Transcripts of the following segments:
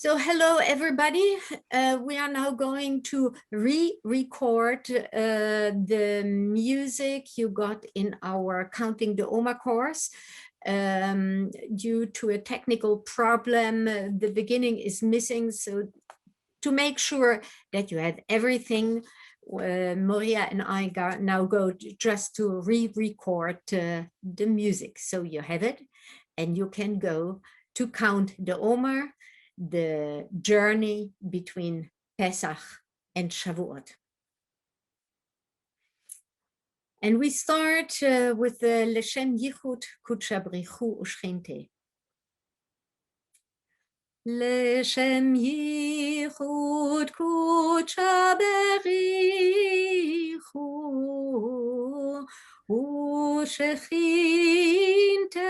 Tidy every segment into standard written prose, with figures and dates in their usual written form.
So hello, everybody. We are now going to re-record the music you got in our Counting the Omer course. Due to a technical problem, the beginning is missing. So to make sure that you have everything, Moriah and I now go just to re-record the music. So you have it and you can go to Count the Omer, the journey between Pesach and Shavuot. And we start with the Leshem Yichud Kudsha Brichu Ushchinte. Leshem Yichud Kudsha Brichu Ushchinte.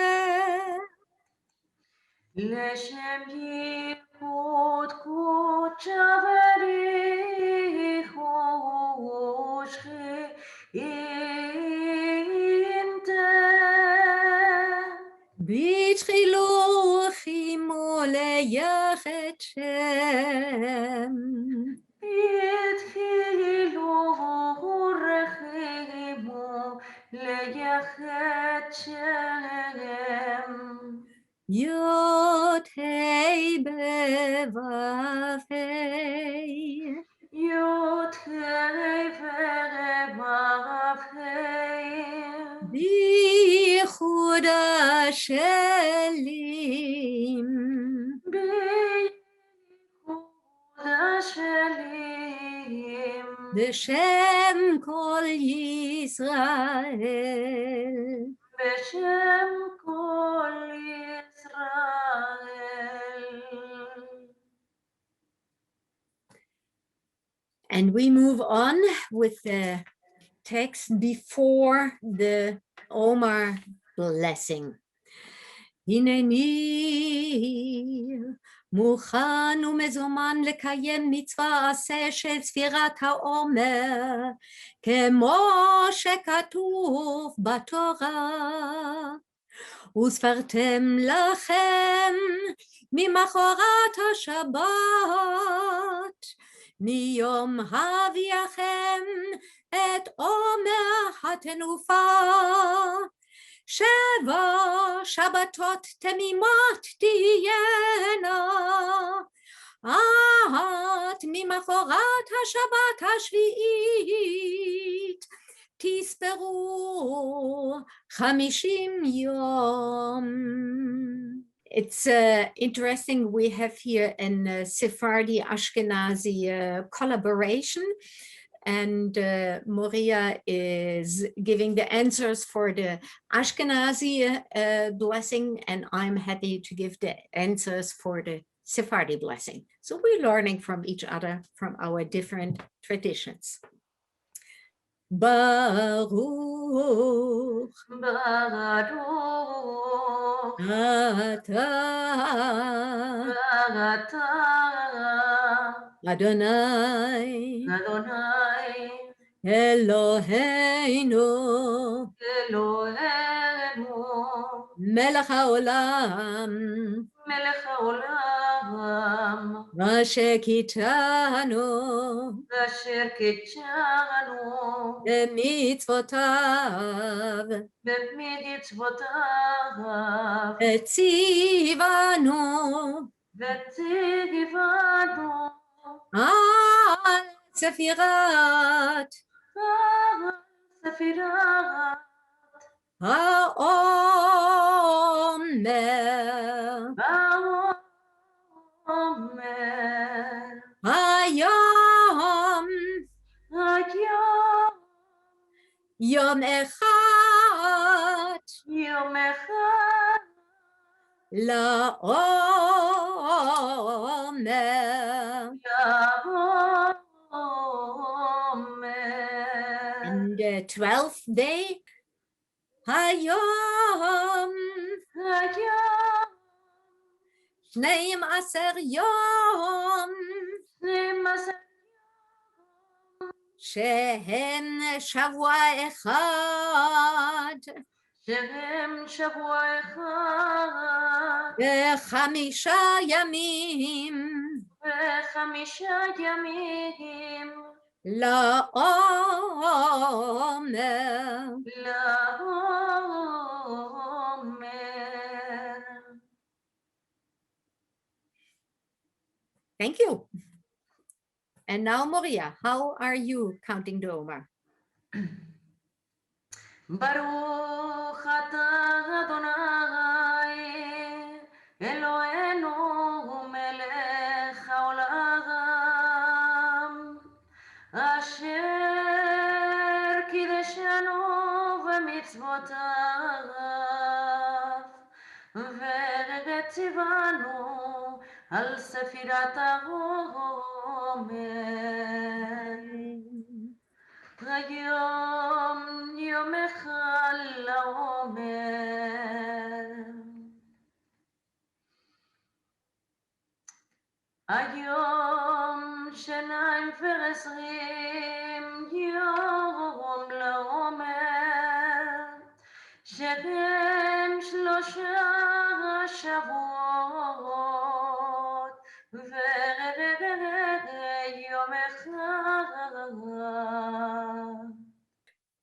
Leshem Yichud Kudsha Brichu Ushchinte. Bitchiluchimo leyachet Shem. Bitchiluchimo leyachet Shem. Yod Hei Bevav Hei. Yod Hei Bevav Hei. Bichud Hashelim. Bichud Hashelim. B'Shem Kol Yisrael. B'Shem Kol Yisrael. And we move on with the text before the Omer blessing. Hineni מוכן ומזומן לקיים מצווה עשה של ספירת העומר, כמו שכתוב בתורה. וספרתם לכם ממחרת השבת, מיום הביאכם את עומר התנופה. 7 שבתות תמימות תהיינה, עד ממחרת השבת השביעית תספרו 50 יום. It's interesting, we have here a Sephardi Ashkenazi collaboration. And Moriah is giving the answers for the Ashkenazi blessing, and I'm happy to give the answers for the Sephardi blessing. So we're learning from each other, from our different traditions. Baruch, Baruch, Atah, Adonai, Adonai, Eloheinu, Eloheinu, Melech haolam, Melech haolam, Asher kitanu, Asher kitshanu, b'mitzvotav, b'mitzvotav, etzivanu, v'tzivanu, al sefirat, sefirat, haomer, Omer, hayom, Hayom, yom echad, Yom Echad, laomer. Omer, And the 12th day, hayom, Hayom, shneim aser yom, shehem shavua echad, Shem Shavua Echad, וחמישה ימים ל5 ימים. לעומר. לעומר. Thank you. And now, Moriah, how are you counting the Omer? ברוך אתה אדוני אלוהינו מלך העולם אשר קידשנו במצוותיו וציוונו על ספירת העומר. היום יומך לעומר. היום 22 יום לעומר, שהם 3 שבועות, ויומך.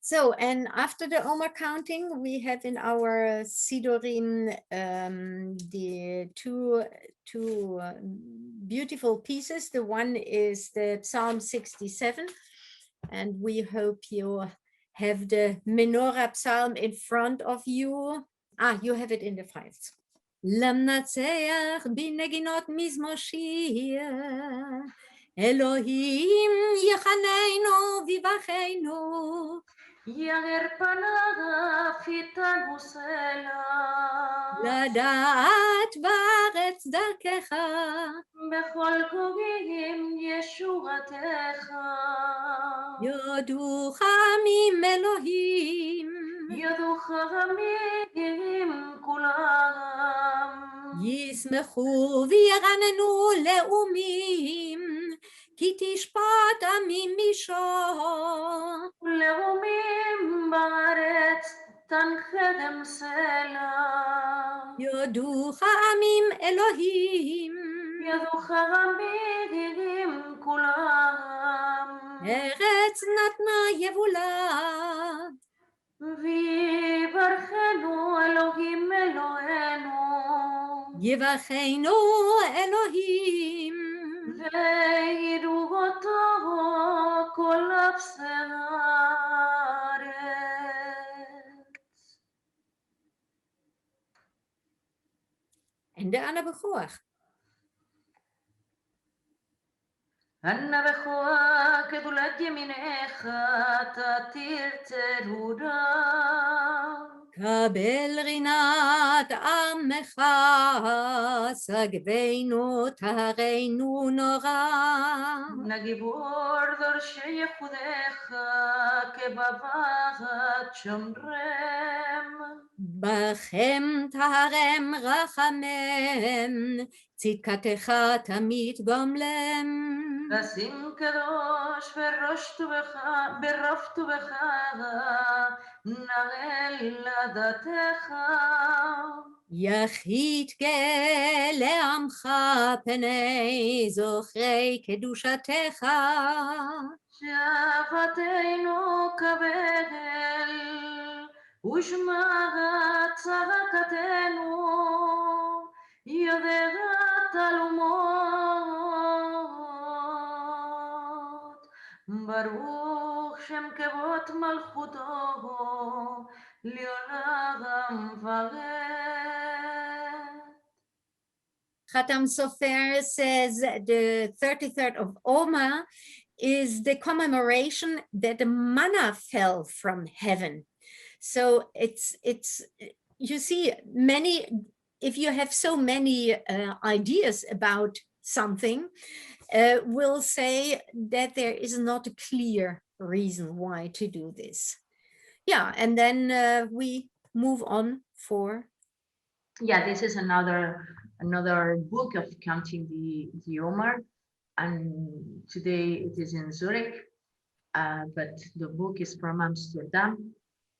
So, and after the Omer counting, we have in our Sidurim the two beautiful pieces. The one is the Psalm 67, and we hope you have the menorah psalm in front of you. You have it in the files. למנצח בנגינות מזמור שיר, אלוהים יחננו ויברכנו. יאיר פניו איתנו סלע. לדעת בארץ דרכך. בכל גויים ישועתך. יודוך עמים אלוהים. יודוך עמים כולם. ישמחו וירננו לאומים, כי תשפט עמים משור. לאומים בארץ תנחדם סלע. יודוך עמים אלוהים. יודוך עמים כולם. ארץ נתנה יבולה. ויברכנו אלוהים אלוהינו. יברכנו אלוהים. ויראו אותו כל אפסי הארץ. En de Anna Begoor. אנה בכוח גדולת ימינך תתיר צרורה. קבל רינת עמך, סגבנו טהרנו נורא. נגיבור דורשי ייחודך כבבת שומרם. בכם טהרם רחמם, צדקתך תמיד גומלם. תשים קדוש ברוב טובך, נעל לדתך. יחית גא לעמך פני זוכרי קדושתך. שאהבתנו כבגל ושמע צעקתנו, יודע תלומות. ברוך שם כבוד מלכותו לעולם ועד. Khatam Sofer says the 33rd of Omer is the commemoration that the manna fell from heaven. So it's you see, if you have so many ideas about something, will say that there is not a clear reason why to do this. Yeah, and then we move on for. Yeah, this is another book of counting the Omer, and today it is in Zurich, but the book is from Amsterdam,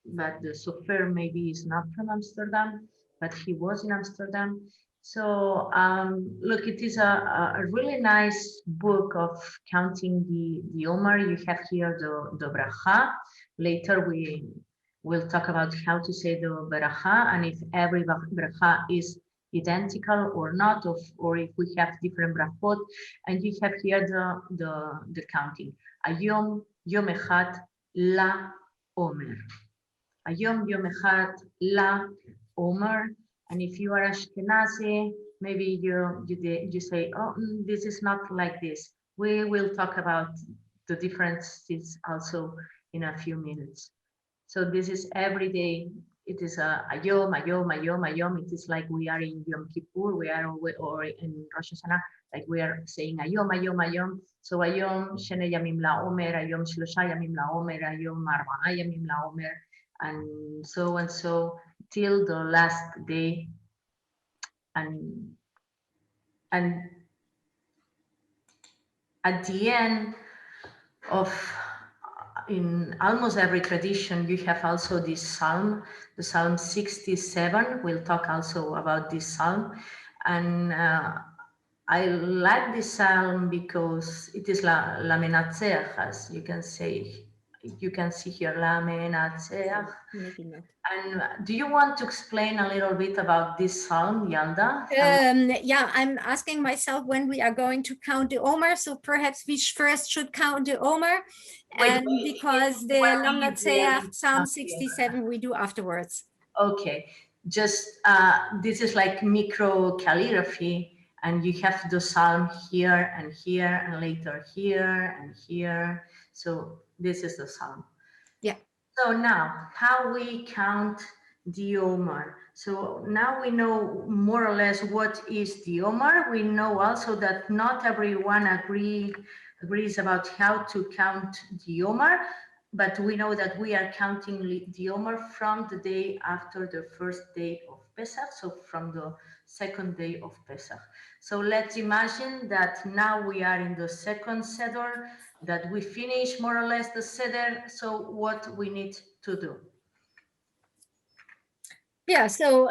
but the Sofer maybe is not from Amsterdam, but he was in Amsterdam. So look, it is a really nice book of counting the Omer. You have here the bracha. Later we will talk about how to say the bracha and if every bracha is identical or not, or if we have different brachot. And you have here the counting. Ayom Yom Echad La Omer. Ayom Yom Echad La Omer. And if you are Ashkenazi, maybe you say, oh, this is not like this. We will talk about the differences also in a few minutes. So this is every day. It is a Ayom, Ayom, Ayom, Ayom. It is like we are in Yom Kippur, we are or in Rosh Hashanah, like we are saying Ayom, Ayom, Ayom. So Ayom Shene Yamim La Omer, Ayom Shlosha Yamim La Omer, Ayom Arba'a Yamim La Omer, and so till the last day. And at the end of in almost every tradition, you have also this psalm, the Psalm 67. We'll talk also about this psalm. And I like this psalm because it is La Menatzeach, as you can say. You can see here La Menatzeach. Maybe not. And do you want to explain a little bit about this psalm, Yalda? Yeah, I'm asking myself when we are going to count the Omer. So perhaps we first should count the Omer, and because the Lamnatseach Psalm 67 we do afterwards. Okay, just this is like micro calligraphy, and you have the psalm here and here, and later here and here. So this is the psalm. Yeah. So now, how we count the Omer. So now we know more or less what is the Omer. We know also that not everyone agrees about how to count the Omer, but we know that we are counting the Omer from the day after the first day of Pesach, so from the second day of Pesach. So let's imagine that now we are in the second Seder, that we finish more or less the Seder. So what we need to do? Yeah, so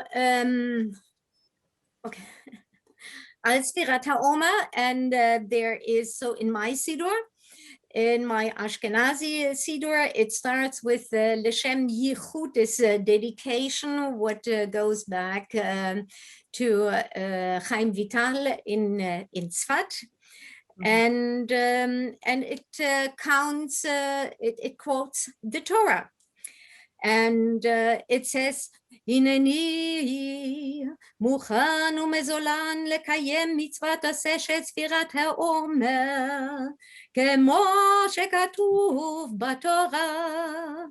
okay. Al Sfirat HaOmer, and there is, so in my Siddur, in my Ashkenazi Siddur, it starts with L'Shem Yichud, this dedication, what goes back to Chaim Vital in Tzfat. And it counts, it quotes the Torah. And it says, הנני מוכן ומזולן לקיים מצוות עשה של ספירת העומר, כמו שכתוב בתורה.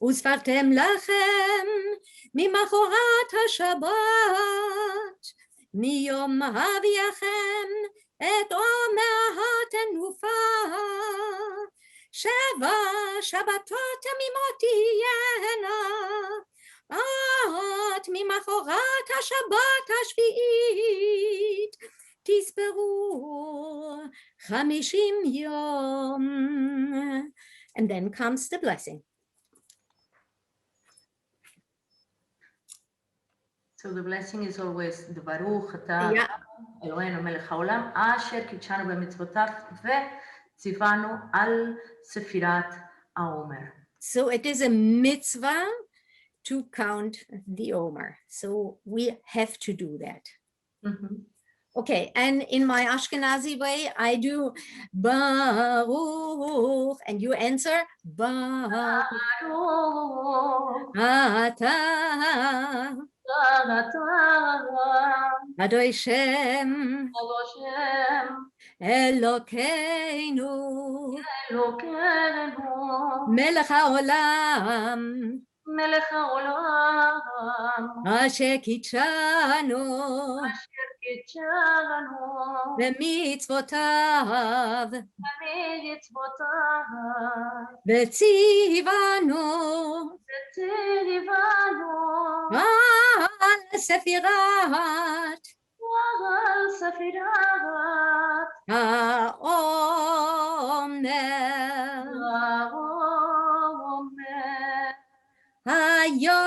וספרתם לכם ממחרת השבת, מיום אביכם את עומר התנופה. 7 שבתות תמימות תהיינה, עד ממחרת השבת השביעית תספרו 50 יום. And then comes the blessing. So the blessing is always the Baruch Ata Eloheinu Melech Haolam Asher Kitshanu b'mitzvotav v'tzivanu al Sefirat HaOmer. So it is a mitzvah to count the Omer. So we have to do that. Okay, and in my Ashkenazi way, I do Baruch, and you answer Baruch Ata Adonai Shem Elokeinu Melech HaOlam Melech HaOlam Asher Kitshanu במצוותיו וציוונו על ספירת העומר היום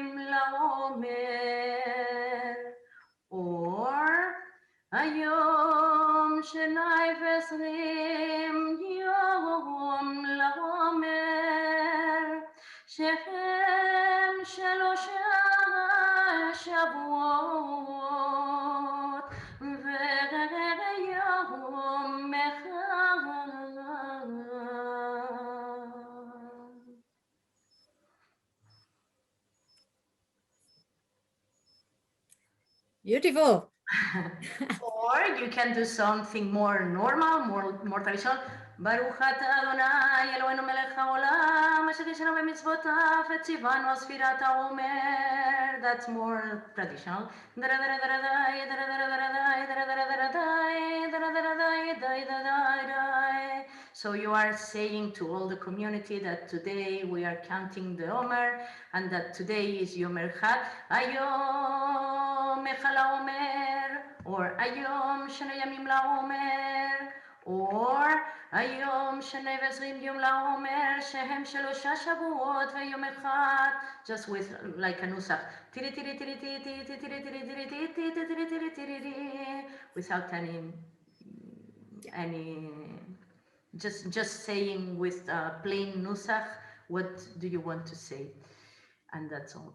שבועות ויום אחד. Beautiful. Or you can do something more normal, more traditional. ברוך אתה אדוני אלוהינו מלך העולם אשר ישנו במצוותיו וציוונו על ספירת העומר. That's more traditional. So you are saying to all the community that today we are counting the Omer and that today is Yom Echad. Ayom Echal Omer, or Ayom Shene Yamim LaOmer, or Ayom Shene Vezrim Yom LaOmer, Shehem Shelosha Shavuot Veyom Echad, just with like a nusach, without any just saying with plain nusach what do you want to say, and that's all.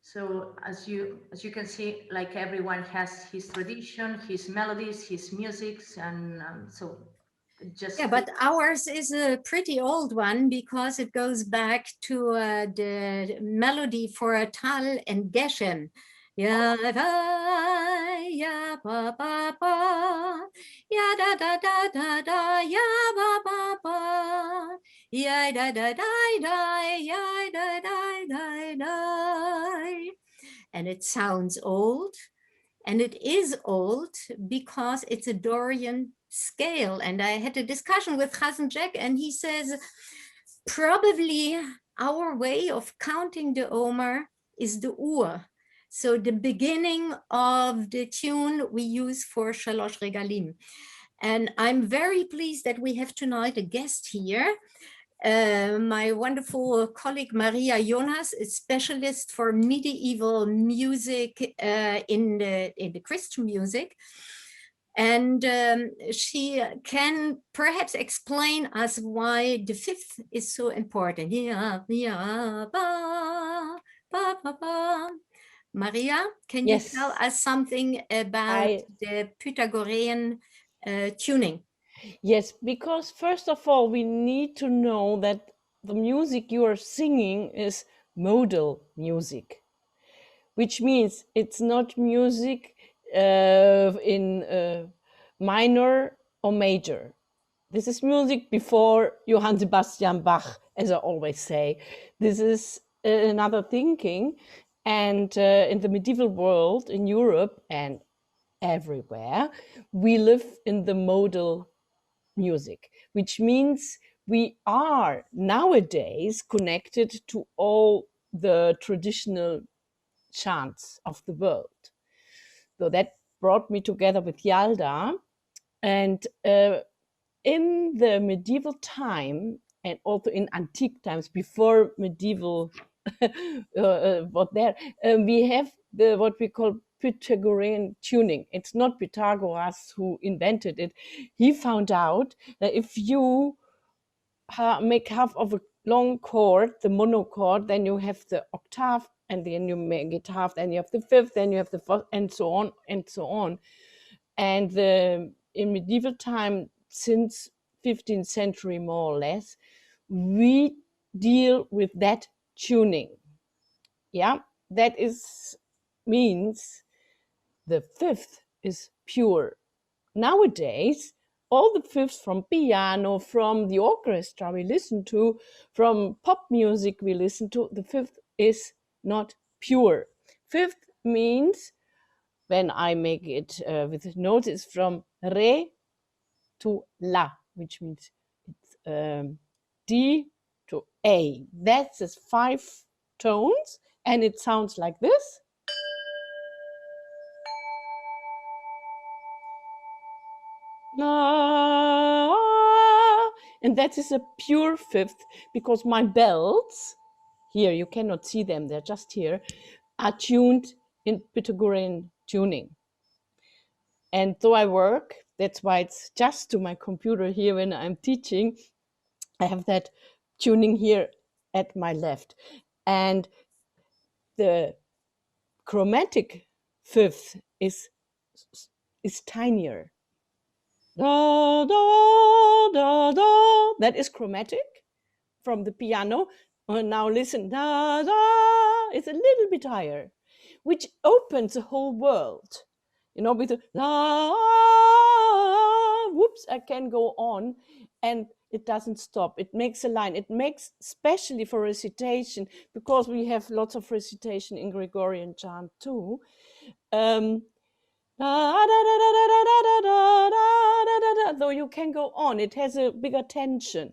So as you can see, like everyone has his tradition, his melodies, his musics, and so just yeah, but ours is a pretty old one because it goes back to the melody for a Tal and Geshem. Ya da ya ba ba ba, ya da da da da da, ya ba ba ba, ya da da da da, ya da da da da. And it sounds old, and it is old because it's a Dorian scale. And I had a discussion with Chazan Jack, and he says probably our way of counting the Omer is the Ur. So the beginning of the tune we use for Shalosh Regalim. And I'm very pleased that we have tonight a guest here. My wonderful colleague Maria Jonas, a specialist for medieval music in the Christian music. And she can perhaps explain us why the fifth is so important. Maria, can you tell us something about the Pythagorean tuning? Yes, because first of all, we need to know that the music you are singing is modal music, which means it's not music in minor or major. This is music before Johann Sebastian Bach, as I always say. This is another thinking. And in the medieval world, in Europe and everywhere, we live in the modal music, which means we are nowadays connected to all the traditional chants of the world. So that brought me together with Jalda. And in the medieval time, and also in antique times, before medieval, we have what we call Pythagorean tuning. It's not Pythagoras who invented it. He found out that if you make half of a long chord, the monochord, then you have the octave, and then you make it half, then you have the fifth, then you have the fourth, and so on and so on. And in medieval time, since 15th century more or less, we deal with that tuning. Yeah, that means the fifth is pure. Nowadays, all the fifths from piano, from the orchestra we listen to, from pop music we listen to, the fifth is not pure. Fifth means, when I make it with notes, it's from re to la, which means it's D to A. That's the 5 tones, and it sounds like this. And that is a pure fifth, because my bells, here, you cannot see them, they're just here, are tuned in Pythagorean tuning. And so I work, that's why it's just to my computer here when I'm teaching, I have that tuning here at my left. And the chromatic fifth is tinier. Da, da, da, da. That is chromatic from the piano. Now listen, da, da, it's a little bit higher, which opens the whole world. You know, with the da, whoops, I can go on, and it doesn't stop. It makes a line. It makes, especially for recitation, because we have lots of recitation in Gregorian chant too. Though you can go on, it has a bigger tension.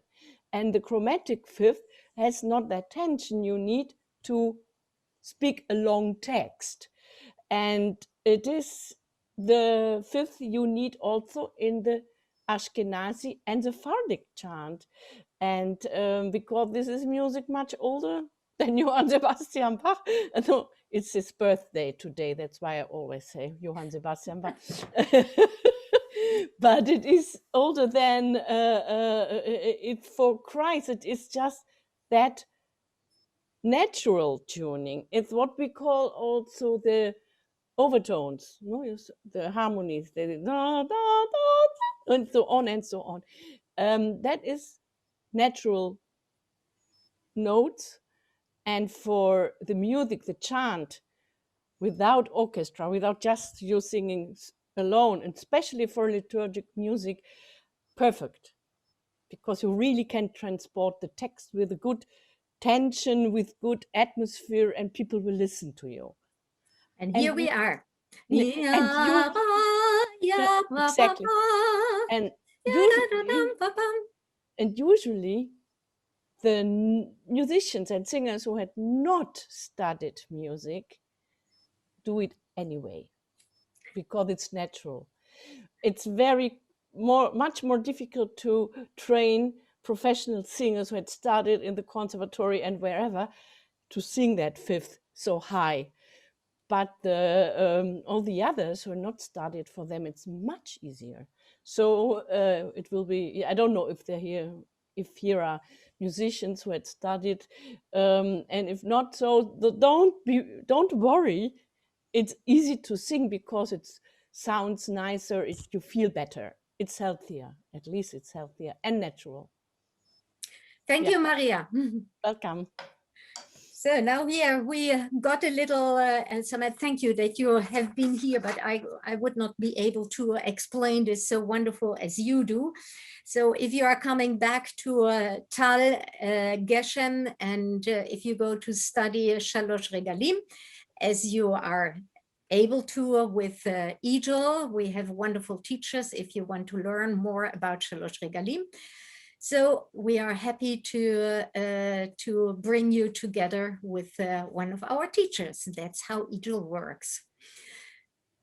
And the chromatic fifth has not that tension you need to speak a long text. And it is the fifth you need also in the Ashkenazi and Sephardic chant. And because this is music much older than Johann Sebastian Bach. No, it's his birthday today. That's why I always say Johann Sebastian Bach. But it is older than it for Christ. It is just that natural tuning. It's what we call also the overtones, no? The harmonies, da, da, da, and so on and so on. That is natural notes. And for the music, the chant, without orchestra, without just you singing alone, and especially for liturgic music, perfect. Because you really can transport the text with a good tension, with good atmosphere, and people will listen to you. And here we are. Exactly. And usually the musicians and singers who had not studied music do it anyway, because it's natural. It's much more difficult to train professional singers who had studied in the conservatory and wherever to sing that fifth so high. But all the others who are not studied, for them it's much easier. So it will be, I don't know if they're here, if here are musicians who had studied, and if not, so don't worry. It's easy to sing because it sounds nicer, you feel better. It's healthier, at least it's healthier and natural. Thank you, Maria. Welcome. So now here we got a little, and so thank you that you have been here, but I would not be able to explain this so wonderful as you do. So if you are coming back to Tal Geshem, and if you go to study Shalosh Regalim, as you are able to with EAJL, we have wonderful teachers if you want to learn more about Shalosh Regalim. So we are happy to bring you together with one of our teachers. That's how EAJL works.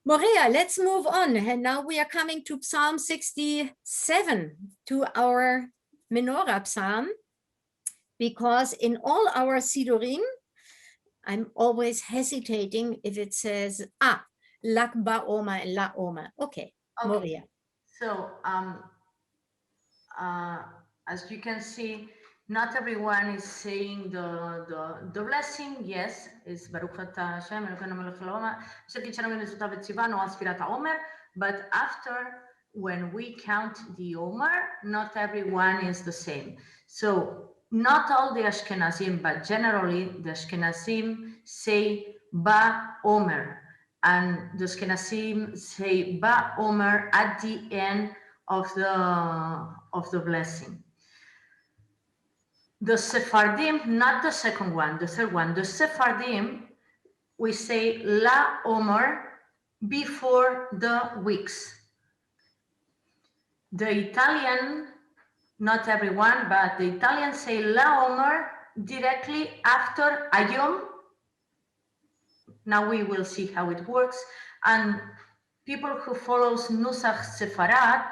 Moriah, let's move on. And now we are coming to Psalm 67, to our menorah psalm, because in all our Sidurim, I'm always hesitating if it says, Lag BaOmer and La Omer. Okay, Moriah. So, as you can see, not everyone is saying the blessing. Yes, is Baruch Atah Hashem Elokeinu melech haolam asher kitshanu mitzvotav v'tzivanu asfirat haomer. But after, when we count the Omer, not everyone is the same. So not all the Ashkenazim, but generally the Ashkenazim say Ba Omer, and the Ashkenazim say Ba Omer at the end of the blessing. The Sephardim, not the second one, the third one, the Sephardim, we say La Omer before the weeks. The Italian, not everyone, but the Italians say La Omer directly after Ayom. Now we will see how it works. And people who follows Nusach Sefarad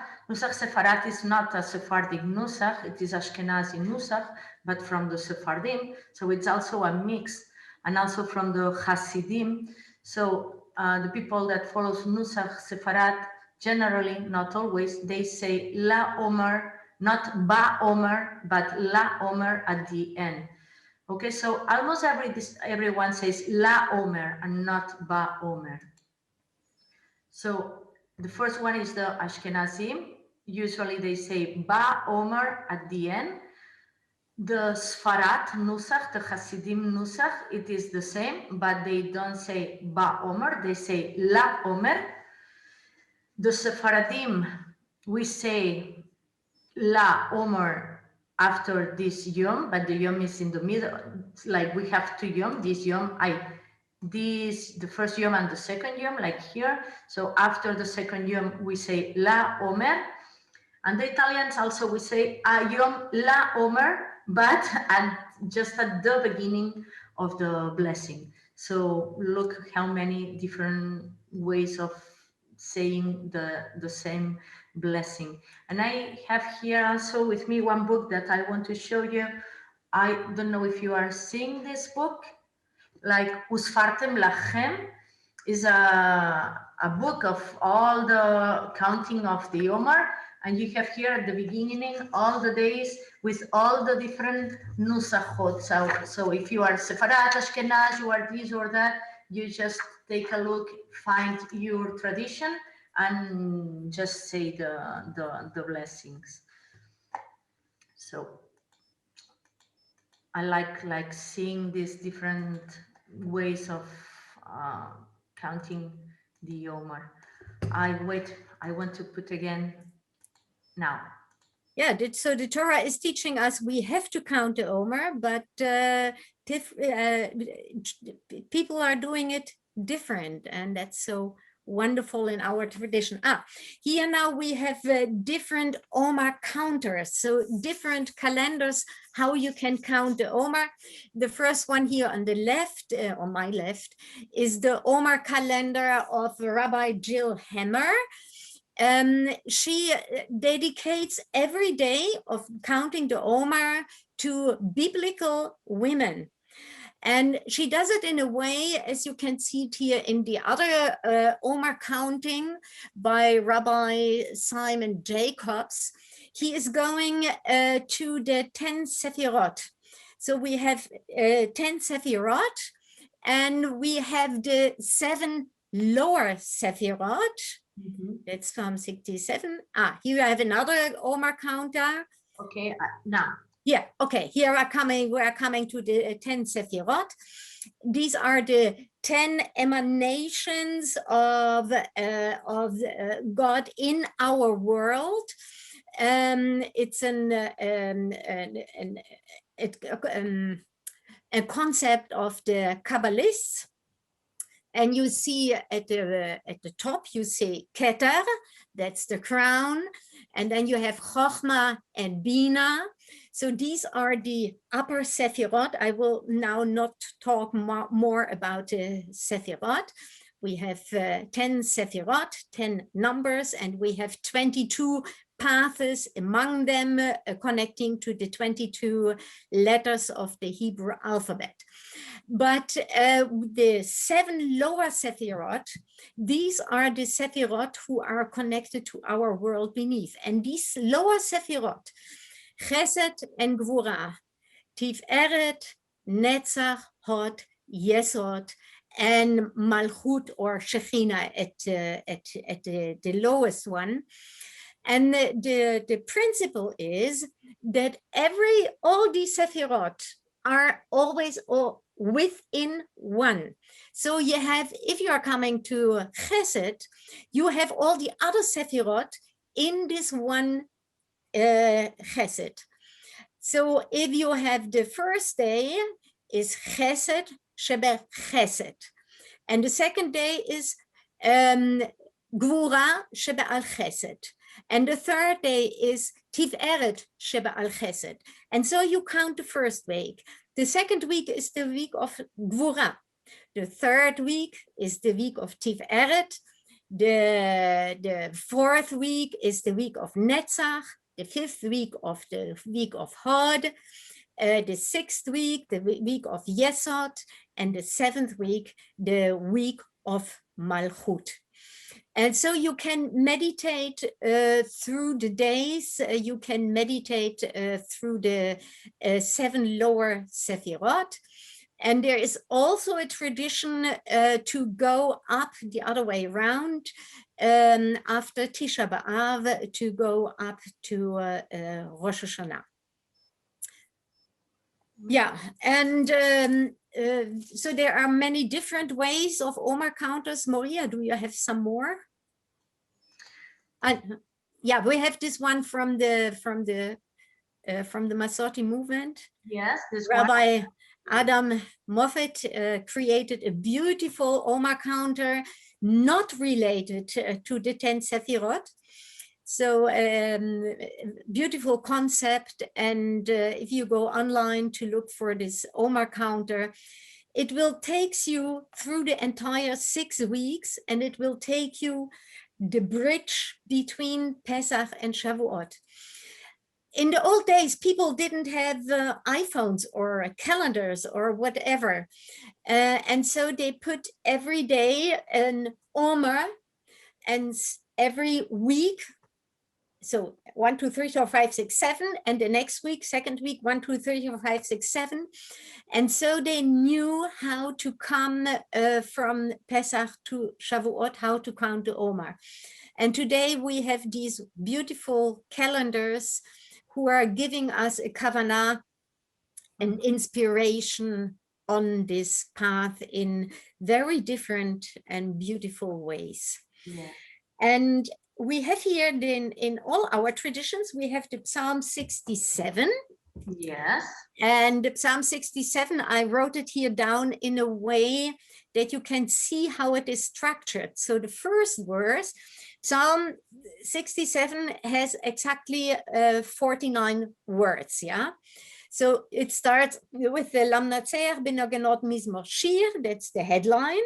is not a Sephardic Nusach, it is Ashkenazi Nusach, but from the Sephardim. So it's also a mix, and also from the Hasidim. So the people that follows Nusach Sefarad, generally, not always, they say La Omer, not Ba Omer, but La Omer at the end. Okay, so almost everyone says La Omer and not Ba Omer. So the first one is the Ashkenazim. Usually they say Ba Omer at the end. The Sfarat Nusach, the Hasidim Nusach, it is the same, but they don't say Ba Omer, they say La Omer. The Sephardim, we say La Omer after this Yom, but the Yom is in the middle. Like we have two Yom, this Yom, the first Yom and the second Yom, like here. So after the second Yom, we say La Omer. And the Italians also, we say Yom La Omer, but just at the beginning of the blessing. So look how many different ways of saying the same blessing. And I have here also with me one book that I want to show you. I don't know if you are seeing this book, like Usfartem Lachem is a book of all the counting of the Omer. And you have here at the beginning all the days with all the different nusachot. So if you are Sepharad, Ashkenaz, you are this or that, you just take a look, find your tradition, and just say the blessings. So I like seeing these different ways of counting the Omer. I want to put again now. Yeah, so the Torah is teaching us we have to count the Omer, but people are doing it different, and that's so wonderful in our tradition. Here now we have different Omer counters, so different calendars how you can count the Omer. The first one here on the left, on my left, is the Omer calendar of Rabbi Jill Hammer. She dedicates every day of counting the Omer to biblical women. And she does it in a way, as you can see it here in the other Omer counting by Rabbi Simon Jacobs. He is going to the 10 Sephirot. So we have 10 Sephirot, and we have the 7 lower Sephirot. That's from 67. Here I have another Omer counter. Okay, now. Yeah, okay, we are coming to the 10 Sephirot. These are the 10 emanations of God in our world. It's a concept of the Kabbalists. And you see at the top, you see Keter, that's the crown. And then you have Chochmah and Bina. So these are the upper Sephirot. I will now not talk more about the Sephirot. We have 10 Sephirot, 10 numbers, and we have 22 paths among them connecting to the 22 letters of the Hebrew alphabet. But the 7 lower Sephirot, these are the Sephirot who are connected to our world beneath. And these lower Sephirot, Chesed and Gvura, Tiferet, Netzach, Hod, Yesod, and Malchut or Shekhinah at the lowest one. And the principle is that all these Sephirot are always within one. So you have, if you are coming to Chesed, you have all the other Sephirot in this one Chesed. So if you have the first day is Chesed Shebe Chesed, and the second day is Gvura Shebe Al Chesed, and the third day is Tiferet Sheba Al Chesed. And so you count the first week. The second week is the week of Gvura. The third week is the week of Tiferet. The fourth week is the week of Netzach. The fifth week of the week of Hod. The sixth week, the week of Yesod. And the seventh week, the week of Malchut. And so you can meditate through the days, you can meditate through the 7 lower Sephirot. And there is also a tradition to go up the other way around after Tisha B'Av, to go up to Rosh Hashanah. Yeah, and so there are many different ways of Omer counters. Moriah, do you have some more? Yeah, we have this one from the Masorti movement. Yes, this Rabbi one. Adam Moffat created a beautiful Omer counter, not related to the 10 Sefirot. So beautiful concept. And if you go online to look for this Omer counter, it will take you through the entire 6 weeks, and it will take you the bridge between Pesach and Shavuot. In the old days, people didn't have iPhones or calendars or whatever. And so they put every day an Omer, and every week, so 1, 2, 3, 4, 5, 6, 7, and the next week, second week, 1, 2, 3, 4, 5, 6, 7. And so they knew how to come from Pesach to Shavuot, how to count the Omer. And today we have these beautiful calendars who are giving us a kavanah, an inspiration on this path in very different and beautiful ways. Yeah. And we have here in all our traditions, we have the Psalm 67. Yes. And Psalm 67, I wrote it here down in a way that you can see how it is structured. So the first verse, Psalm 67 has exactly 49 words, yeah? So it starts with the Lam Natseach B'Naganot Mizmor Shir, that's the headline.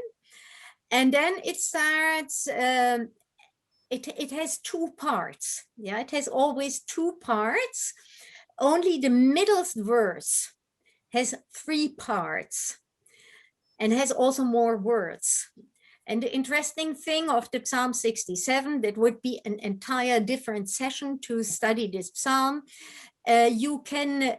And then it starts, it has 2 parts, yeah? It has always 2 parts. Only the middle verse has 3 parts and has also more words. And the interesting thing of the Psalm 67, that would be an entire different session to study this psalm. You can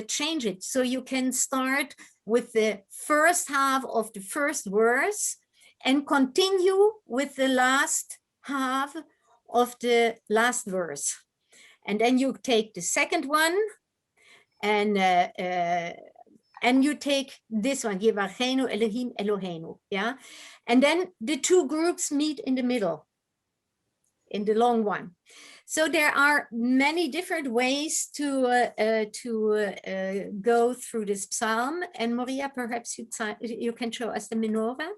change it. So you can start with the first half of the first verse and continue with the last half of the last verse. And then you take the second one, and you take this one, Yevachenu Elohim Eloheinu, yeah? And then the 2 groups meet in the middle, in the long one. So there are many different ways to go through this psalm. And Moriah, perhaps you can show us the menorah.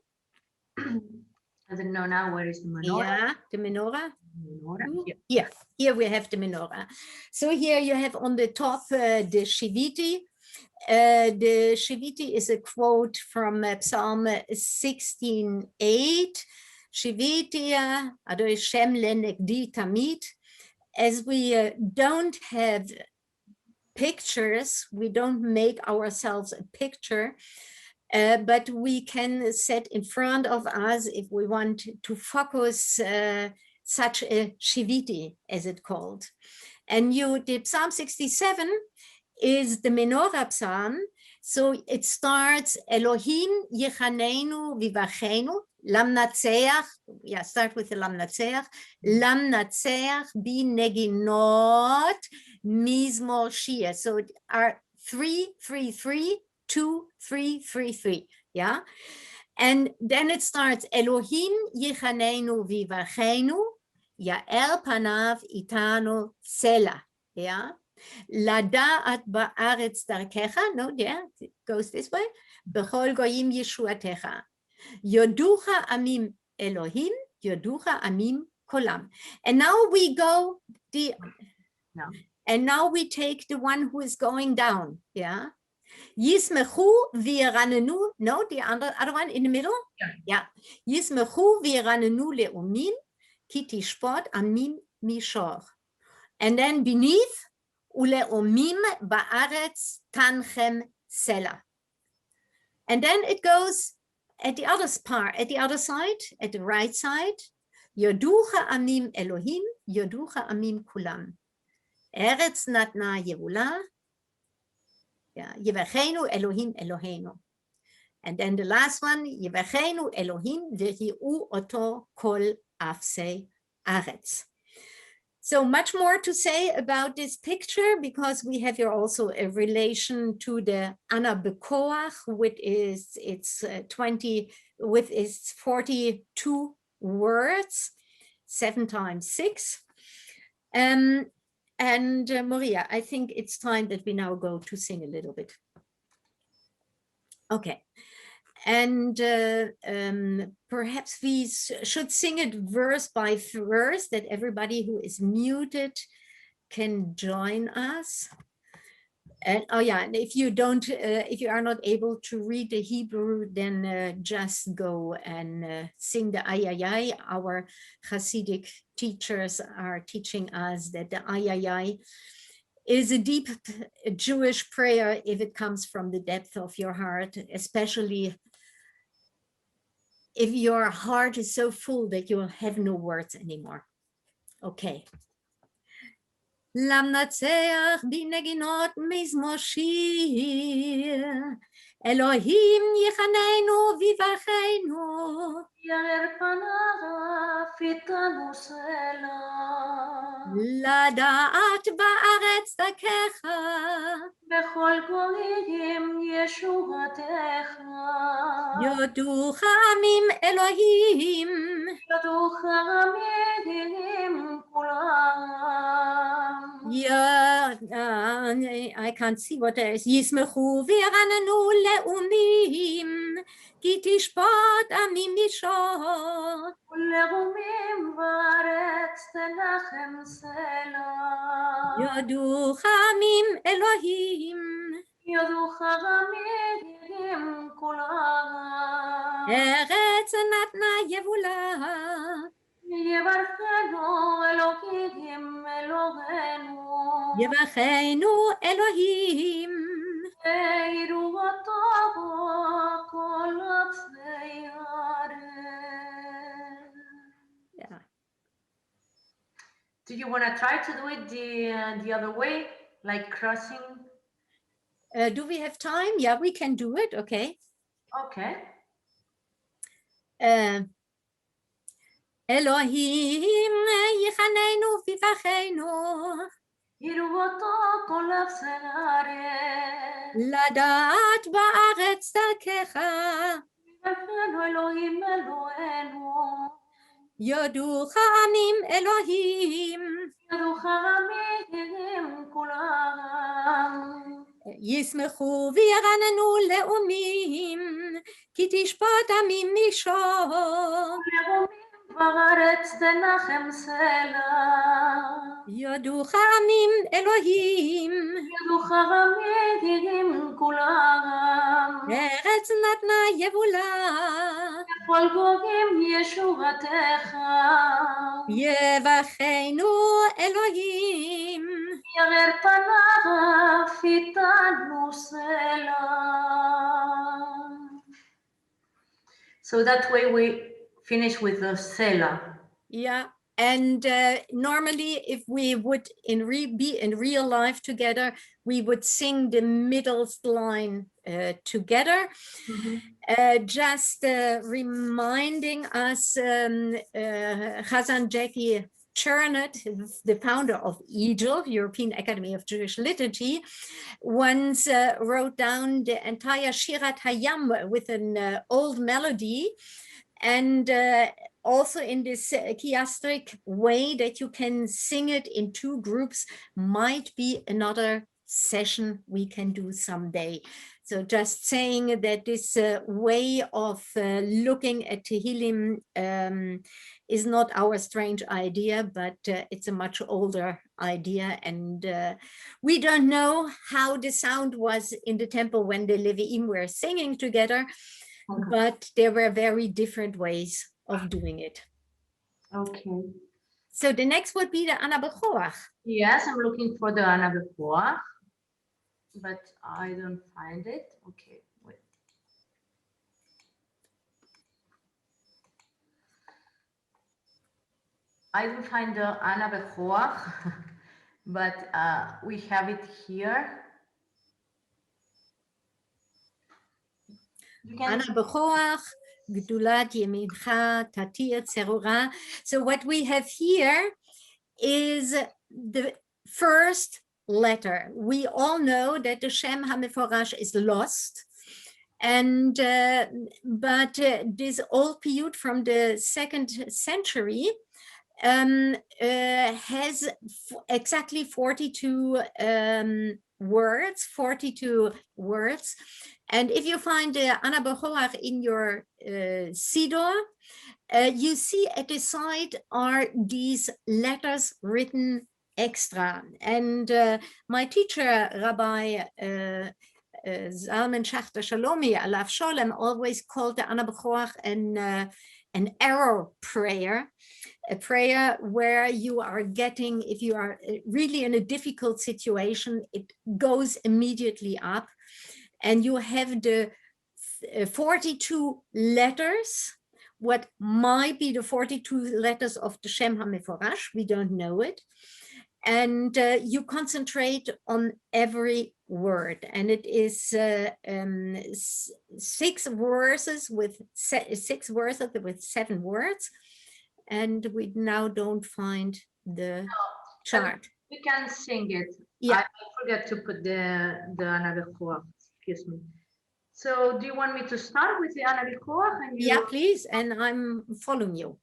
I don't know now, where is the menorah? Yeah, the menorah. Menorah. Yeah, here we have the menorah. So here you have on the top the Shiviti. The Shiviti is a quote from Psalm 16:8. Shiviti Adonai Shem lenegdi tamid. As we don't have pictures, we don't make ourselves a picture, but we can set in front of us if we want to focus such a Shiviti, as it's called. And the Psalm 67 is the menorah psalm. So it starts, Elohim Yechanenu Vivachenu, Lam Natseach, yeah, start with the Lam Natseach, Lam Natseach Bi Neginot Mizmor Shir. So it are 3, 3, 3, 2, 3, 3, 3, yeah? And then it starts, Elohim Yechanenu Vivachenu, Ya'er Panav Itanu Sela, yeah? Lada'at ba'aretz darkecha, no, yeah, it goes this way. Bechol goyim yeshuatecha. Yoducha amim Elohim, yoducha amim kolam. And now we go and now we take the one who is going down, yeah. Yismechu v'yiranenu, no, the other one in the middle, yeah. Yismechu v'yiranenu le'umim, ki tishpot amim mishor. And then beneath, Ule'omim ba'aretz tanchem sela. And then it goes at the other part, at the other side, at the right side. Yoducha amim Elohim, yoducha amim kulam. Eretz natna yevula. Yevachenu Elohim Eloheinu. And then the last one, Yivachenu Elohim v'hi'u oto kol afsei aretz. So much more to say about this picture, because we have here also a relation to the Ana Bekoach, which is its 42 words, 7 times 6. And Moriah, I think it's time that we now go to sing a little bit. Okay. And perhaps we should sing it verse by verse, that everybody who is muted can join us. And oh yeah, and if you don't, if you are not able to read the Hebrew, then just go and sing the Ayayay. Our Hasidic teachers are teaching us that the Ayayay is a deep Jewish prayer if it comes from the depth of your heart, especially if your heart is so full that you will have no words anymore. Okay. למנצח בנגינות מזמור שיר, אלוהים יחננו ויברכנו, יאר פניו איתנו סלע, לדעת בארץ דרכך, בכל גויים ישועתך, יודוך עמים אלוהים, יודוך עמים כולם. Yeah, I can't see what there is. ישמחו וירננו לאומים, כי תשפוט עמים משפוט. ולרומים בארץ תנחם סלע. יודוך עמים אלוהים. יודוך עמים כולם. ארץ נתנה יבולה. יברכנו אלוהים אלוהינו. יברכנו אלוהים. ויראו אותו כל ארצי הארץ. Yeah. Do you want to try to do it the other way, like crossing? Do we have time? Yeah, we can do it. Okay. Okay. אלוהים יחננו ויברכנו, יראו אותו כל ארצי הארץ. לדעת בארץ דרכך, יברכנו אלוהים אלוהינו. יודוך עמים אלוהים. יודוך עמים כולם. ישמחו וירננו לאומים, כי תשפוט עמים משפוט. בארץ תנחם סלע. יודוך עמים אלוהים. יודוך עמים כולם. ארץ נתנה יבולה. בכל גויים ישועתך. יברכנו אלוהים. יאר פניו איתנו סלע. So that way we finish with the Sela. Yeah, and normally if we would be in real life together, we would sing the middle line together. Mm-hmm. Just reminding us, Chazan Jalda Rebling, the founder of EAJL, European Academy of Jewish Liturgy, once wrote down the entire Shirat Hayam with an old melody. And also in this chiastic way that you can sing it in 2 groups might be another session we can do someday. So just saying that this way of looking at Tehillim is not our strange idea, but it's a much older idea. And we don't know how the sound was in the temple when the Leviim were singing together. Okay. But there were very different ways of doing it. Okay. So the next would be the Ana Bechoach. Yes, I'm looking for the Ana Bechoach, but I don't find it. Okay, wait. I don't find the Ana Bechoach, but we have it here. Ana Bechoach, Gdulat Yemincha, Tatir Tzerura. So what we have here is the first letter. We all know that the Shem HaMeforash is lost. And but this old piyut from the 2nd century has exactly 42 words. And if you find the Ana Bechoach in your Sidor, you see at the side are these letters written extra. And my teacher, Rabbi Zalman Schachter Shalomi, Alav Sholem, always called the Ana Bechoach an arrow prayer, a prayer where you are getting, if you are really in a difficult situation, it goes immediately up. And you have the 42 letters, what might be the 42 letters of the Shem HaMeforash, we don't know it. And you concentrate on every word. And it is 6 verses with 7 words. And we now don't find the chart. We can sing it. Yeah. I forgot to put the Ana Bechoach. Excuse me. So do you want me to start with the Ana Bechoach? Yeah, please. And I'm following you.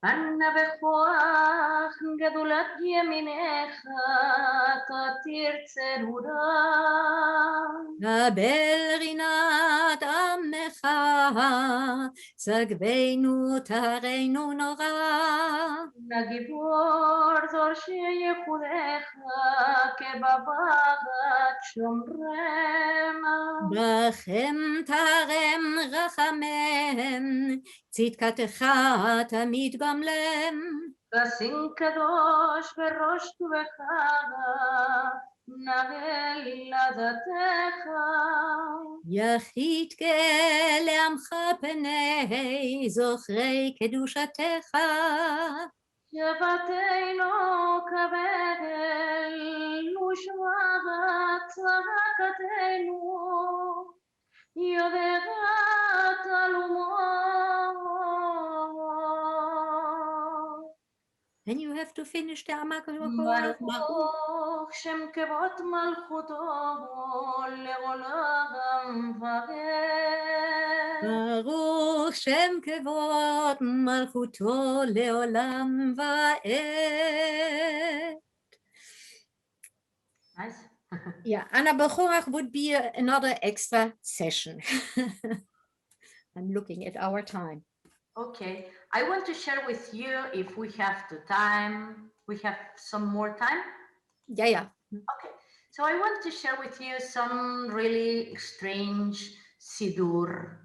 Ana Bechoach, gedulat yeminecha, tatir tzerura. Abel rinat amnecha, zagveinu tareinu nora. Nagibor dor sheyechudecha, kebabagat shomrema. Bachem tarem rachamem, tzidkatecha tamid gamlem. Kasin kadosh berosh tuvecha, nagel ladatecha. יחית לעמך פני זוכרי קדושתך. שבתנו כבדל ושמעת צדקתנו, יודעת תלומו. And you have to finish the ברוך שם כבוד מלכותו לעולם ועד. ברוך שם כבוד מלכותו לעולם ועד. Nice. Yeah, Ana Bechoach would be another extra session. I'm looking at our time. Okay, I want to share with you, if we have the time, we have some more time. Yeah. Okay, so I want to share with you some really strange Siddur.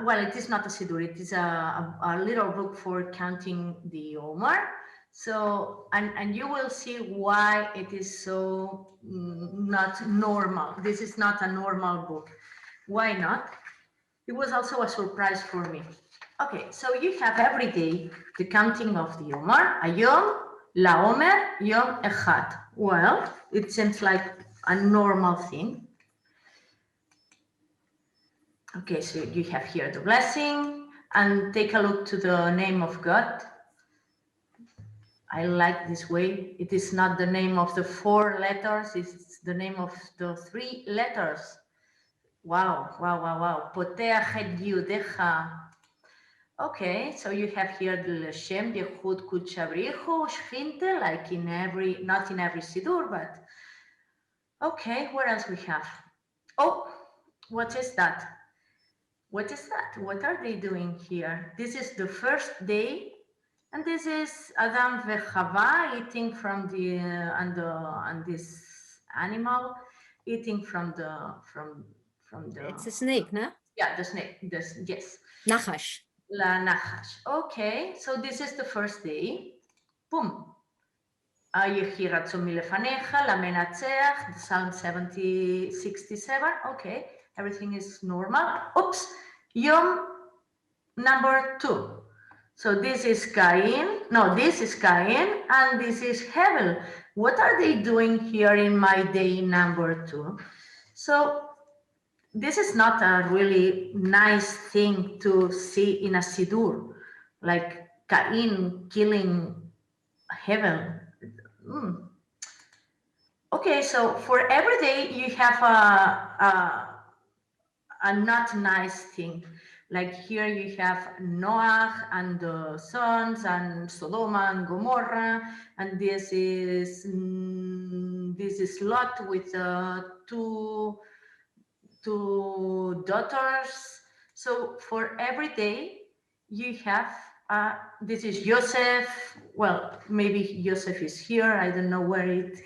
Well, it is not a Siddur, it is a little book for counting the Omer. So, and you will see why it is so not normal. This is not a normal book. Why not? It was also a surprise for me. Okay, so you have every day the counting of the Omer, Ayom, La Omer, Yom Echad. Well, it seems like a normal thing. Okay, so you have here the blessing, and take a look to the name of God. I like this way. It is not the name of the 4 letters, it's the name of the 3 letters. Wow, wow, wow, wow. Poteach et Yudecha. Okay, so you have here the Shem, Yehud, Kuchabrichu, Shchinte, like in every, not in every Siddur, but okay, what else we have? Oh, what is that? What is that? What are they doing here? This is the first day, and this is Adam vechava eating from the and this animal eating from the It's a snake, no? Yeah, the snake. Yes. Nachash. La Nachash. Okay, so this is the first day. Boom. Yehiratzu milefanecha, la menatzeach, Psalm 67. Okay, everything is normal. Oops. Yom number 2. So this is Cain. No, this is Cain, and this is Hevel. What are they doing here in my day number 2? So this is not a really nice thing to see in a Sidur, like Cain killing Heaven. Mm. Okay, so for every day you have a not nice thing. Like here you have Noah and the sons and Sodom and Gomorrah, and this is Lot with two daughters. So for every day you have this is Joseph. Well, maybe Joseph is here. I don't know where it.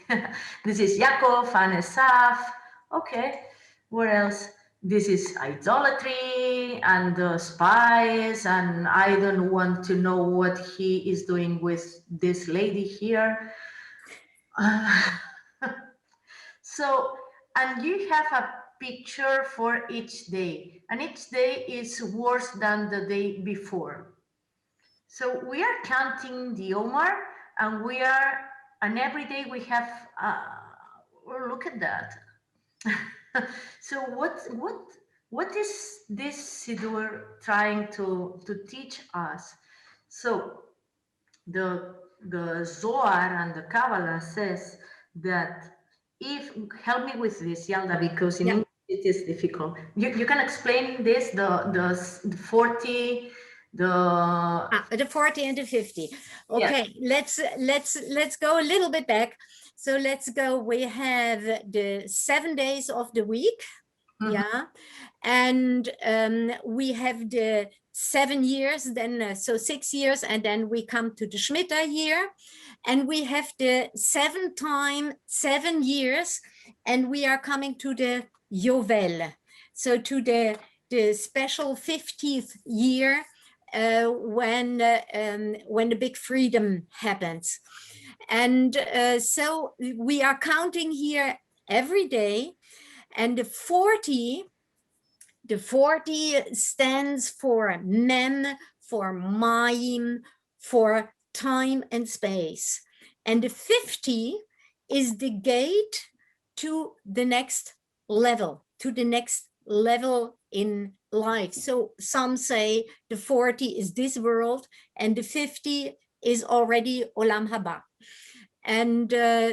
This is Yaakov and Esaf. Okay, where else? This is idolatry and spies, and I don't want to know what he is doing with this lady here. So, and you have a picture for each day, and each day is worse than the day before. So we are counting the Omer, and and every day we have, oh, look at that. So what is this Siddur trying to teach us? So the Zohar and the Kabbalah says that if, help me with this, Yalda, because in Yeah. English it is difficult. You can explain this, the 40, The 40 and the 50. Okay, let's go a little bit back. So let's go. We have the 7 days of the week. Yeah, and we have the 7 years, then so 6 years, and then we come to the Shemitah year, and we have the 7 times 7 years, and we are coming to the Yovel, so to the special 50th year, when the big freedom happens. And so we are counting here every day, and the 40 stands for mem, for mayim, for time and space. And the 50 is the gate to the next level, in life. So some say the 40 is this world, and the 50 is already Olam Haba. And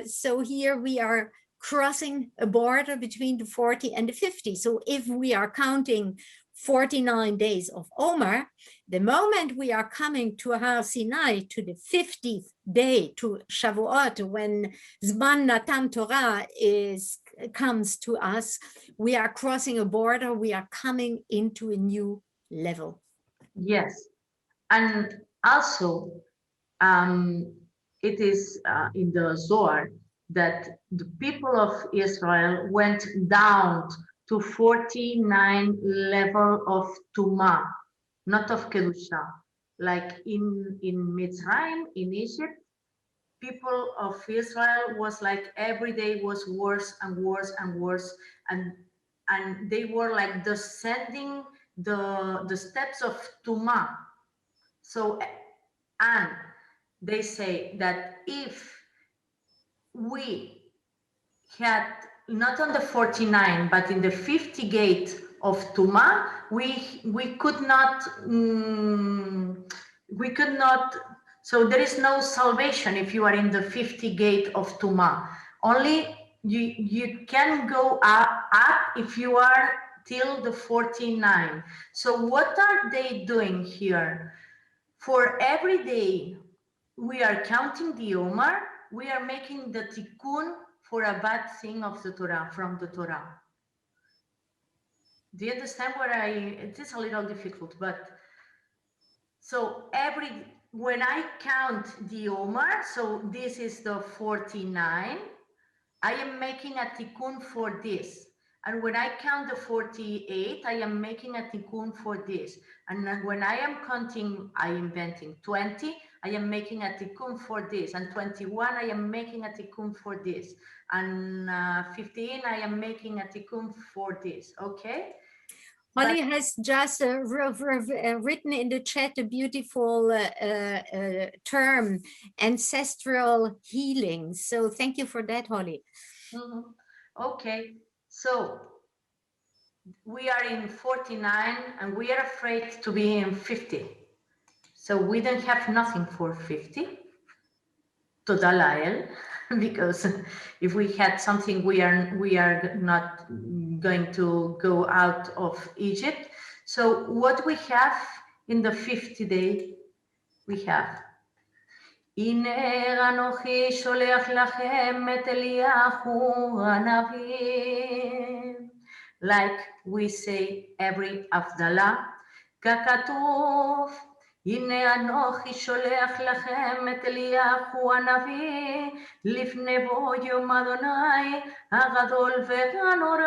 so here we are crossing a border between the 40 and the 50. So if we are counting 49 days of Omer, the moment we are coming to Har Sinai, to the 50th day, to Shavuot, when Zman Natan Torah comes to us, we are crossing a border, we are coming into a new level. Yes, and also it is in the Zohar that the people of Israel went down to 49 level of Tumah, not of Kedusha. Like in Mitzrayim, in Egypt, people of Israel was like every day was worse and worse and worse, and they were like descending the steps of Tumah. So, and they say that if we had not on the 49 but in the 50 gate of Tuma, we could not so there is no salvation if you are in the 50 gate of Tuma. Only you can go up if you are till the 49. So what are they doing here? For every day we are counting the Omer, we are making the tikkun for a bad thing of the Torah, from the Torah. Do you understand where it is a little difficult, but so when I count the Omer, so this is the 49, I am making a tikkun for this. And when I count the 48, I am making a tikkun for this. And then when I am counting, I am inventing 20, I am making a tikkun for this. And 21, I am making a tikkun for this. And 15, I am making a tikkun for this. Okay? Holly has just written in the chat a beautiful term, ancestral healing. So thank you for that, Holly. Okay, so we are in 49 and we are afraid to be in 50. So we don't have nothing for 50. Total AEL, because if we had something, we are not going to go out of Egypt. So what we have in the 50 day, we have הנה אנוכי שולח לכם את אליהו הנביא. Like we say every הבדלה, ככתוב, הנה אנוכי שולח לכם את אליהו הנביא, לפני בוא יום אדוני הגדול והנורא.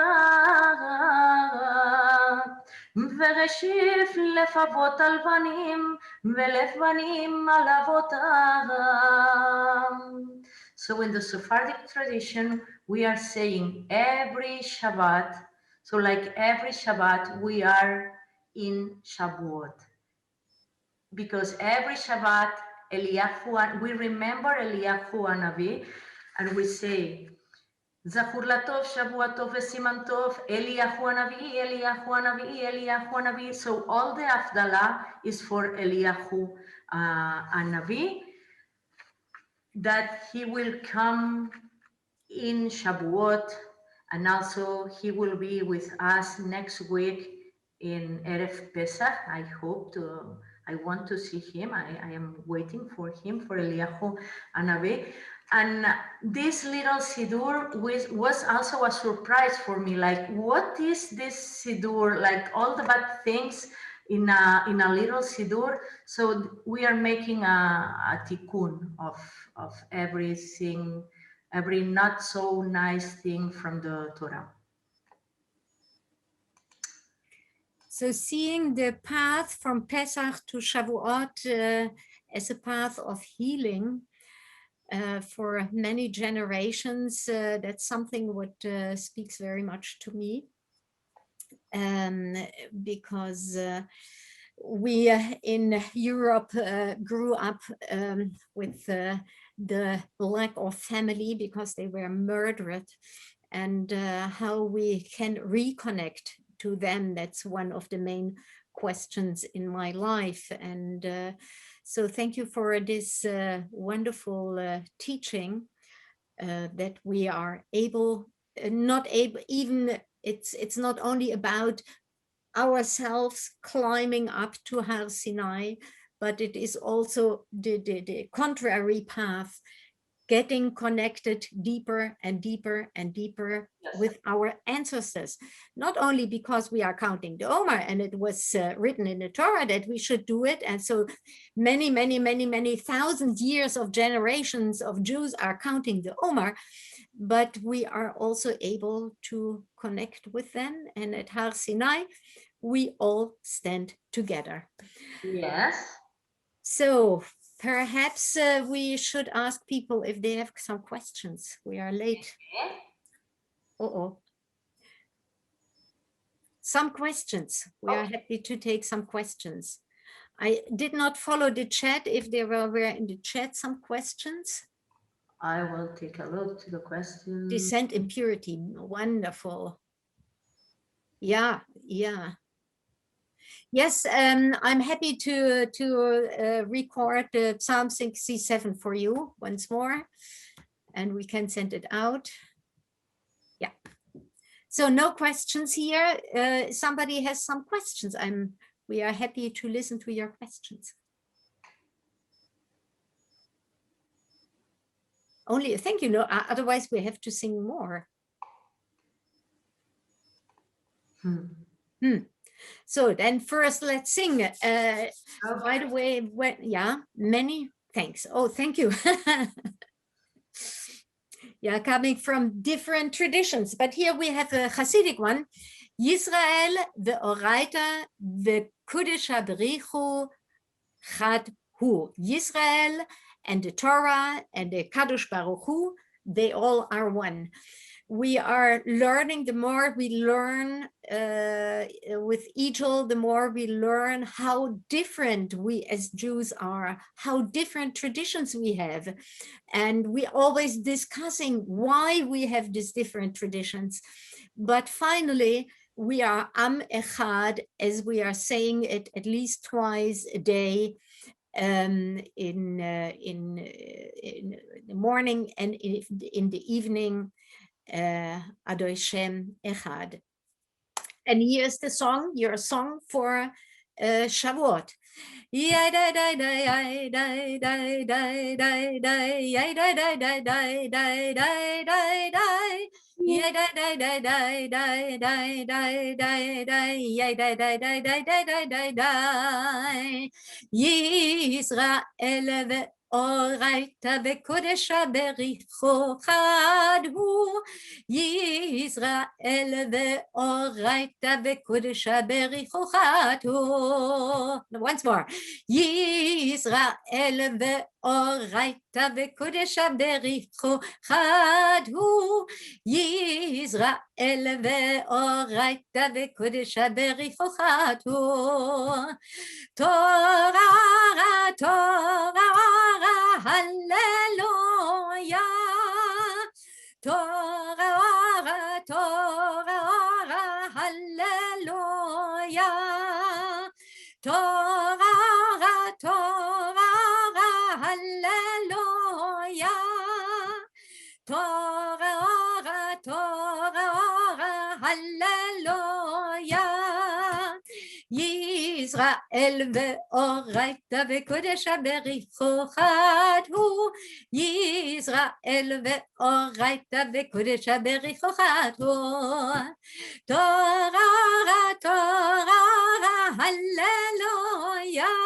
וראשית לפבות על בנים ולבנים על אבותם. So in the Sephardic tradition, we are saying every Shabbat, so like every Shabbat, we are in Shavuot. Because every Shabbat, we remember Eliyahu Hanavi, and we say, זכור לטוב, שבוע טוב וסימן טוב, אליהו הנביא, אליהו הנביא, אליהו הנביא. So all the Havdalah is for Eliyahu Hanavi, that he will come in Shavuot, and also he will be with us next week in Erev Pesach. I want to see him. I am waiting for him, for Eliyahu Hanavi. And this little Siddur was also a surprise for me. Like, what is this Siddur? Like all the bad things in a little Siddur. So we are making a tikkun of everything, every not so nice thing from the Torah. So seeing the path from Pesach to Shavuot as a path of healing for many generations, that's something what speaks very much to me, because we in Europe grew up with the lack of family because they were murdered, and how we can reconnect to them. That's one of the main questions in my life. And so thank you for this wonderful teaching that we are able, it's not only about ourselves climbing up to Har Sinai, but it is also the contrary path, getting connected deeper and deeper and deeper with our ancestors. Not only because we are counting the Omer and it was written in the Torah that we should do it, and so many thousand years of generations of Jews are counting the Omer, but we are also able to connect with them, and at Har Sinai we all stand together. Yes. So perhaps we should ask people if they have some questions. We are late. Uh-oh. Some questions. We are happy to take some questions. I did not follow the chat. If there were in the chat some questions. I will take a look to the questions. Descent in purity. Wonderful. Yeah. Yes, I'm happy to record Psalm 67 for you once more, and we can send it out. Yeah. So no questions here. Somebody has some questions. We are happy to listen to your questions. Only, thank you. No, otherwise we have to sing more. So then first let's sing. By the way, many thanks. Oh, thank you. Yeah, coming from different traditions, but here we have a Hasidic one. Yisrael ve'oraita ve'kudesha berichu chad hu. Yisrael and the Torah and the Kadosh Baruch Hu, they all are one. We are learning, the more we learn with EAJL, the more we learn how different we as Jews are, how different traditions we have. And we always discussing why we have these different traditions. But finally, we are Am Echad, as we are saying it at least twice a day, in the morning and in the evening. Adoi Shem Echad. And here's the song, your song for Shavuot. Yisrael ואורייתא וקודש בריחו חד הוא ישראל ואורייתא וקודש בריחו חד הוא. Once more. ישראל ואורייתא וקודש בריחו חד הוא ישראל ואורייתא וקודש בריחו חד הוא. תורה Hallelujah. Torah, Torah, Hallelujah. Torah, Torah, Hallelujah. Torah, Torah, Hallelujah. Yisrael ve'oraita ve'kodesha bericho chad hu. Yisrael ve'oraita ve'kodesha bericho chad hu. Torah, Torah, Hallelujah.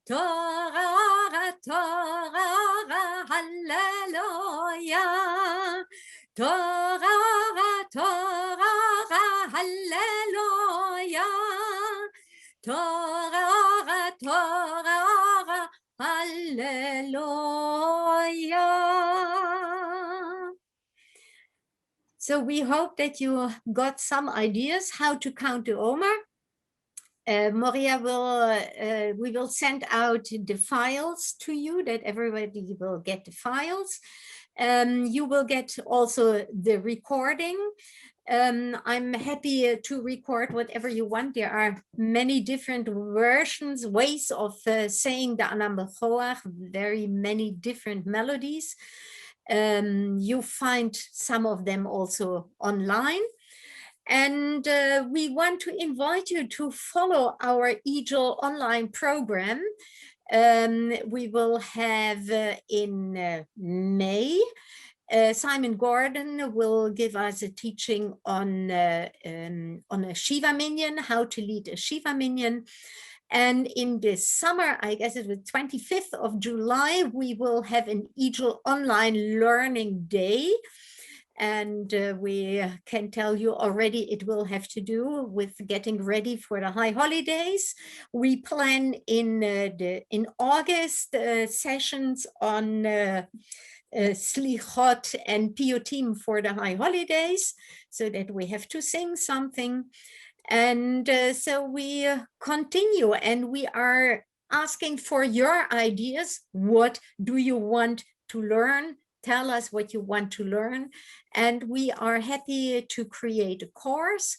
Torah, Torah, Hallelujah. Torah, Torah, Hallelujah. Torah, Torah, Hallelujah. So we hope that you got some ideas how to count the Omer. Moriah we will send out the files to you, that everybody will get the files. You will get also the recording. I'm happy to record whatever you want. There are many different versions, ways of saying the Anam B'choach, very many different melodies. You find some of them also online. And we want to invite you to follow our EAJL online program. We will have in May, Simon Gordon will give us a teaching on a Shiva Minyan, how to lead a Shiva Minyan. And in the summer, I guess it was 25th of July, we will have an EAJL online learning day. And we can tell you already it will have to do with getting ready for the high holidays. We plan in August sessions on Slichot and Piyutim for the high holidays, so that we have to sing something. And so we continue, and we are asking for your ideas. What do you want to learn? Tell us what you want to learn, and we are happy to create a course.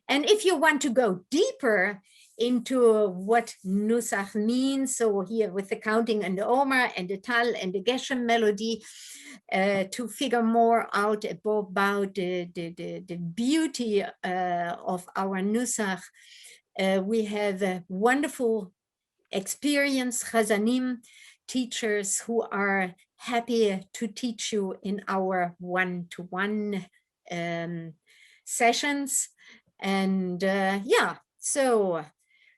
And if you want to go deeper into what Nusach means, so here with the counting and the Omer and the Tal and the Geshem melody, to figure more out about the beauty of our Nusach, we have a wonderful experienced Chazanim teachers who are happy to teach you in our one-to-one sessions. And yeah, so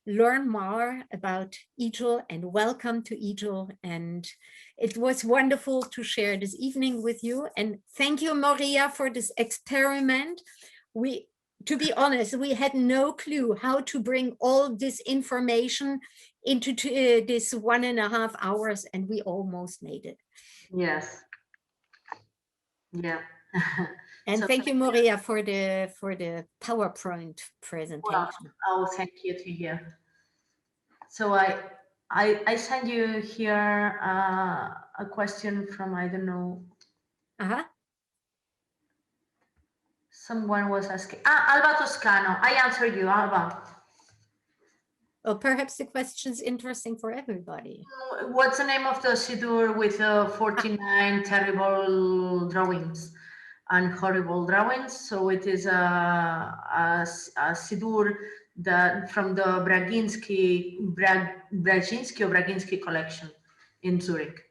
learn more about EAJL and welcome to EAJL. And it was wonderful to share this evening with you. And thank you, Moriah, for this experiment. To be honest, we had no clue how to bring all this information into this 1.5 hours, and we almost made it. Yes. Yeah. And So thank you, Moriah, for the PowerPoint presentation. Well, oh, thank you to you. So I send you here a question from, I don't know. Someone was asking. Alba Toscano. I answered you, Alba. Oh, perhaps the question's interesting for everybody. What's the name of the Siddur with 49 terrible drawings and horrible drawings? So it is a Siddur that from the Braginski collection in Zurich.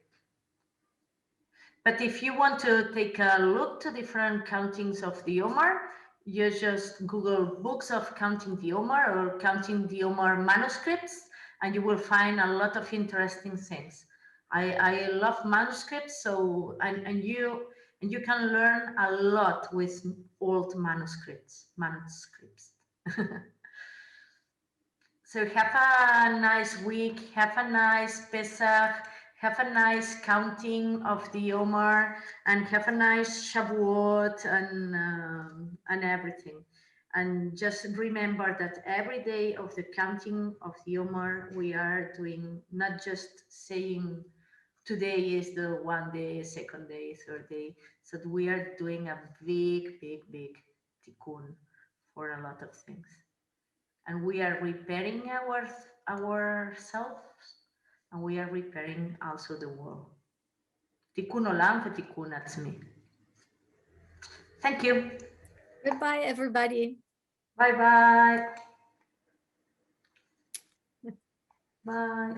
But if you want to take a look to different countings of the Omer, you just Google books of counting the Omer or counting the Omer manuscripts, and you will find a lot of interesting things. I love manuscripts, so and you can learn a lot with old manuscripts. So have a nice week, have a nice Pesach, have a nice counting of the Omer, and have a nice Shavuot and everything. And just remember that every day of the counting of the Omer, we are doing not just saying today is the one day, second day, third day. So we are doing a big tikkun for a lot of things. And we are repairing ourselves, and we are repairing also the world. Tikkun olam v'tikkun atzmi. Thank you. Goodbye, everybody. Bye. Bye.